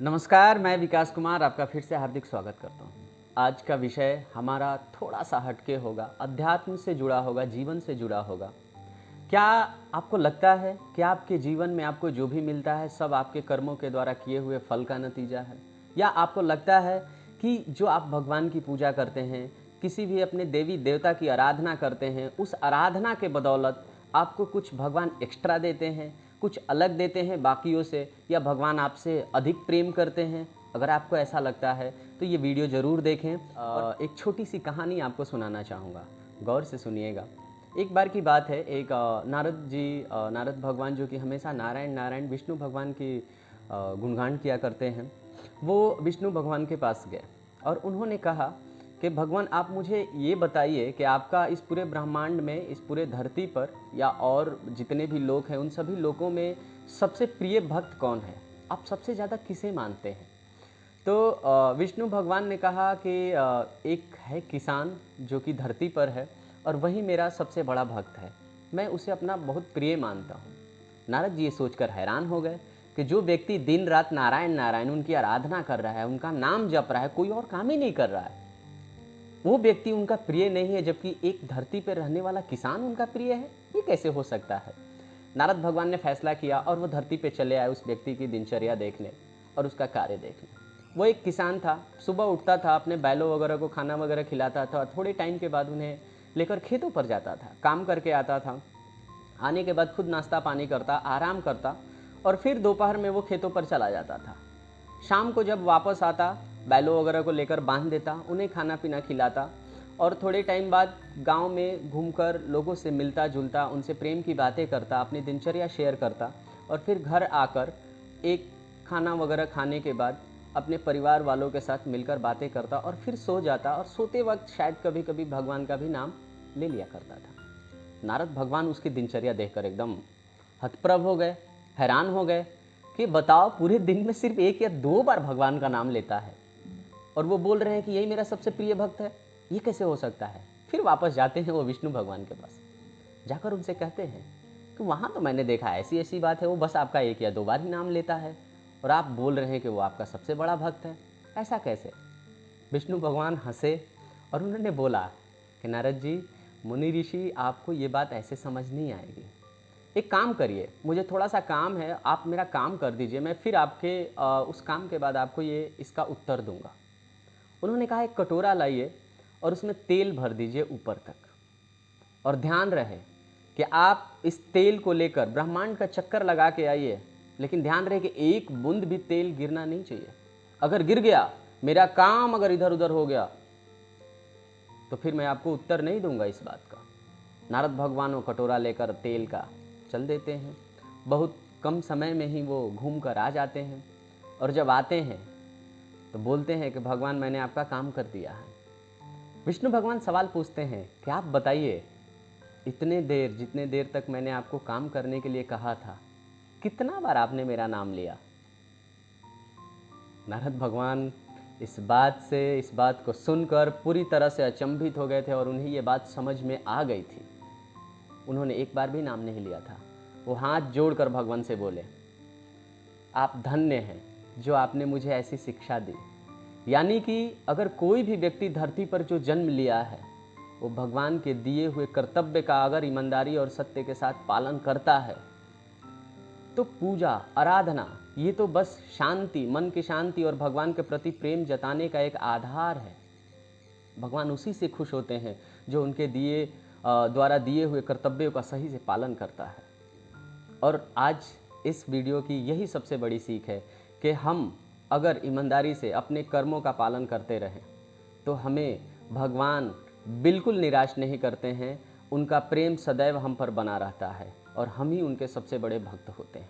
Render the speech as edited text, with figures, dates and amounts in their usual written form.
नमस्कार, मैं विकास कुमार आपका फिर से हार्दिक स्वागत करता हूँ। आज का विषय हमारा थोड़ा सा हटके होगा, अध्यात्म से जुड़ा होगा, जीवन से जुड़ा होगा। क्या आपको लगता है कि आपके जीवन में आपको जो भी मिलता है सब आपके कर्मों के द्वारा किए हुए फल का नतीजा है? या आपको लगता है कि जो आप भगवान की पूजा करते हैं, किसी भी अपने देवी देवता की आराधना करते हैं, उस आराधना के बदौलत आपको कुछ भगवान एक्स्ट्रा देते हैं, कुछ अलग देते हैं बाकियों से, या भगवान आपसे अधिक प्रेम करते हैं? अगर आपको ऐसा लगता है तो ये वीडियो ज़रूर देखें। एक छोटी सी कहानी आपको सुनाना चाहूँगा, गौर से सुनिएगा। एक बार की बात है, एक नारद भगवान जो कि हमेशा नारायण नारायण विष्णु भगवान की गुणगान किया करते हैं, वो विष्णु भगवान के पास गए और उन्होंने कहा कि भगवान आप मुझे ये बताइए कि आपका इस पूरे ब्रह्मांड में, इस पूरे धरती पर या और जितने भी लोग हैं उन सभी लोगों में सबसे प्रिय भक्त कौन है? आप सबसे ज़्यादा किसे मानते हैं? तो विष्णु भगवान ने कहा कि एक है किसान जो कि धरती पर है और वही मेरा सबसे बड़ा भक्त है, मैं उसे अपना बहुत प्रिय मानता हूँ। नारद जी ये सोचकर हैरान हो गए कि जो व्यक्ति दिन रात नारायण नारायण उनकी आराधना कर रहा है, उनका नाम जप रहा है, कोई और काम ही नहीं कर रहा है, वो व्यक्ति उनका प्रिय नहीं है, जबकि एक धरती पर रहने वाला किसान उनका प्रिय है। ये कैसे हो सकता है? नारद भगवान ने फैसला किया और वो धरती पे चले आए उस व्यक्ति की दिनचर्या देखने और उसका कार्य देखने। वो एक किसान था, सुबह उठता था, अपने बैलों वगैरह को खाना वगैरह खिलाता था, थोड़े टाइम के बाद उन्हें लेकर खेतों पर जाता था, काम करके आता था, आने के बाद खुद नाश्ता पानी करता, आराम करता और फिर दोपहर में वो खेतों पर चला जाता था। शाम को जब वापस आता, बैलों वगैरह को लेकर बांध देता, उन्हें खाना पीना खिलाता और थोड़े टाइम बाद गांव में घूमकर लोगों से मिलता जुलता, उनसे प्रेम की बातें करता, अपनी दिनचर्या शेयर करता और फिर घर आकर एक खाना वगैरह खाने के बाद अपने परिवार वालों के साथ मिलकर बातें करता और फिर सो जाता और सोते वक्त शायद कभी कभी भगवान का भी नाम ले लिया करता था। नारद भगवान उसकी दिनचर्या देखकर एकदम हतप्रभ हो गए, हैरान हो गए कि बताओ, पूरे दिन में सिर्फ 1 या 2 बार भगवान का नाम लेता है और वो बोल रहे हैं कि यही मेरा सबसे प्रिय भक्त है, ये कैसे हो सकता है? फिर वापस जाते हैं वो विष्णु भगवान के पास, जाकर उनसे कहते हैं कि वहाँ तो मैंने देखा ऐसी ऐसी बात है, वो बस आपका 1 या 2 बार ही नाम लेता है और आप बोल रहे हैं कि वो आपका सबसे बड़ा भक्त है, ऐसा कैसे? विष्णु भगवान हंसे और उन्होंने बोला कि नारद जी, मुनि ऋषि, आपको ये बात ऐसे समझ नहीं आएगी। एक काम करिए, मुझे थोड़ा सा काम है, आप मेरा काम कर दीजिए, मैं फिर आपके उस काम के बाद आपको ये इसका उत्तर दूंगा। उन्होंने कहा एक कटोरा लाइए और उसमें तेल भर दीजिए ऊपर तक और ध्यान रहे कि आप इस तेल को लेकर ब्रह्मांड का चक्कर लगा के आइए, लेकिन ध्यान रहे कि एक बूंद भी तेल गिरना नहीं चाहिए। अगर गिर गया, मेरा काम अगर इधर उधर हो गया, तो फिर मैं आपको उत्तर नहीं दूंगा इस बात का। नारद भगवान वो कटोरा लेकर तेल का चल देते हैं। बहुत कम समय में ही वो घूम कर आ जाते हैं और जब आते हैं तो बोलते हैं कि भगवान, मैंने आपका काम कर दिया है। विष्णु भगवान सवाल पूछते हैं कि आप बताइए, इतने देर, जितने देर तक मैंने आपको काम करने के लिए कहा था, कितना बार आपने मेरा नाम लिया? नारद भगवान इस बात को सुनकर पूरी तरह से अचंभित हो गए थे और उन्हें ये बात समझ में आ गई थी। उन्होंने एक बार भी नाम नहीं लिया था। वो हाथ जोड़कर भगवान से बोले, आप धन्य हैं जो आपने मुझे ऐसी शिक्षा दी। यानी कि अगर कोई भी व्यक्ति धरती पर जो जन्म लिया है, वो भगवान के दिए हुए कर्तव्य का अगर ईमानदारी और सत्य के साथ पालन करता है, तो पूजा, आराधना, ये तो बस शांति, मन की शांति और भगवान के प्रति प्रेम जताने का एक आधार है। भगवान उसी से खुश होते हैं जो उनके द्वारा दिए हुए कर्तव्यों का सही से पालन करता है। और आज इस वीडियो की यही सबसे बड़ी सीख है कि हम अगर ईमानदारी से अपने कर्मों का पालन करते रहें तो हमें भगवान बिल्कुल निराश नहीं करते हैं। उनका प्रेम सदैव हम पर बना रहता है और हम ही उनके सबसे बड़े भक्त होते हैं।